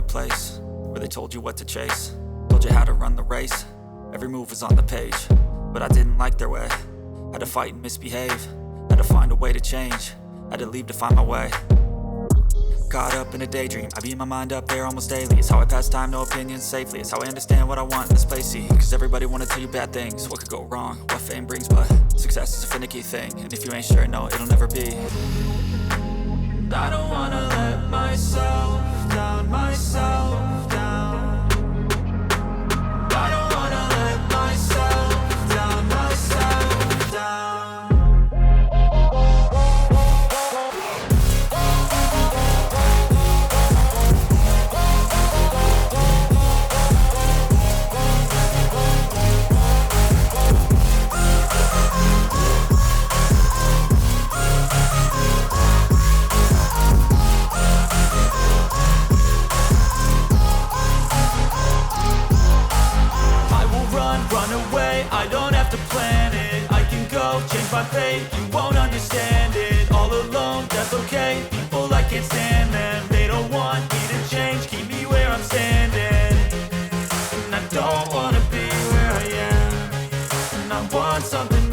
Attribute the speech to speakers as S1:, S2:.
S1: place where they told you what to chase, told you how to run the race. Every move was on the page, but I didn't like their way. Had to fight and misbehave, had to find a way to change, had to leave to find my way. Caught up in a daydream, I beat my mind up there almost daily. It's how I pass time, no opinions safely. It's how I understand what I want in this place, see. Cause everybody wanna tell you bad things, what could go wrong, what fame brings. But success is a finicky thing, and if you ain't sure, no, it'll never be. I don't wanna let myself down, myself down. I don't wanna let myself down, myself down. I don't have to plan it, I can go change my fate. You won't understand it, all alone, that's okay. People, I can't stand them, they don't want me to change. Keep me where I'm standing, and I don't wanna be where I am. And I want something